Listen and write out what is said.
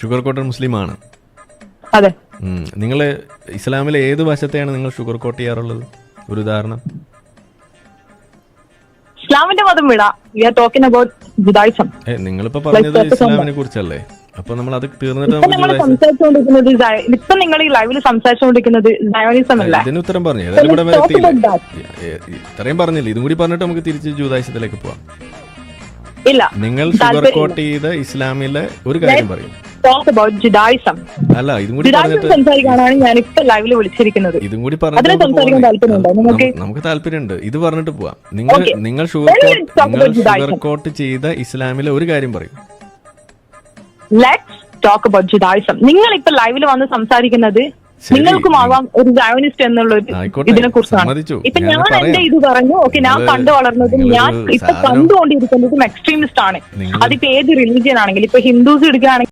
Sugar quoted മുസ്ലിം ആണ്. അതെ. നിങ്ങൾ ഇസ്ലാമിലെ ഏത് വശത്തെയാണ് നിങ്ങൾ ഷുഗർ കോട്ട് ചെയ്യാറുള്ളത്? ഒരു ഉദാഹരണം. ഇസ്ലാമിന്റെ മതം വിടാം. We are talking about Judaism. നിങ്ങളിപ്പോ പറഞ്ഞത് ഇസ്ലാമിനെ കുറിച്ചല്ലേ? അപ്പൊ നമ്മൾ അത് തീർന്നിട്ട് ഇപ്പൊ നിങ്ങൾ ഈ ലൈവില് സംസാരിച്ചുകൊണ്ടിരിക്കുന്നത് സയോണിസം അല്ല. ഇതിന് ഉത്തരം പറഞ്ഞു. ഏതായാലും ഇവിടെ വരെ എത്തിയില്ലേ? ഇത്രയും പറഞ്ഞില്ലേ? ഇതും കൂടി പറഞ്ഞിട്ട് നമുക്ക് തിരിച്ച് ജൂദായിസത്തിലേക്ക് പോവാം. ഇല്ല, നിങ്ങൾ ഷുഗർ കോട്ട് ചെയ്ത ഇസ്ലാമിലെ ഒരു കാര്യം പറയും. അല്ല, ഇതും കൂടി സംസാരിക്കാനാണ് ഞാൻ ഇപ്പൊ ലൈവില് വിളിച്ചിരിക്കുന്നത്. ഇതും കൂടി പറഞ്ഞിട്ട് നമുക്ക് താല്പര്യമുണ്ട്. ഇത് പറഞ്ഞിട്ട് പോവാം. നിങ്ങൾ ഷുഗർ കോട്ട് ചെയ്ത ഇസ്ലാമിലെ ഒരു കാര്യം പറയും. Let's talk about Judaism. നിങ്ങൾ ഇപ്പൊ ലൈവില് വന്ന് സംസാരിക്കുന്നത് നിങ്ങൾക്കുമാവാം ഒരു സയോണിസ്റ്റ് എന്നുള്ള ഇതിനെ കുറിച്ചാണ്. ഇപ്പൊ ഞാൻ എന്റെ ഇത് പറഞ്ഞു. ഓക്കെ, ഞാൻ കണ്ടു വളർന്നതും ഞാൻ ഇപ്പൊ കണ്ടുകൊണ്ടിരിക്കുന്നതും എക്സ്ട്രീമിസ്റ്റ് ആണ്. അതിപ്പോ ഏത് റിലീജിയൻ ആണെങ്കിലും, ഇപ്പൊ ഹിന്ദുസ് എടുക്കുകയാണെങ്കിൽ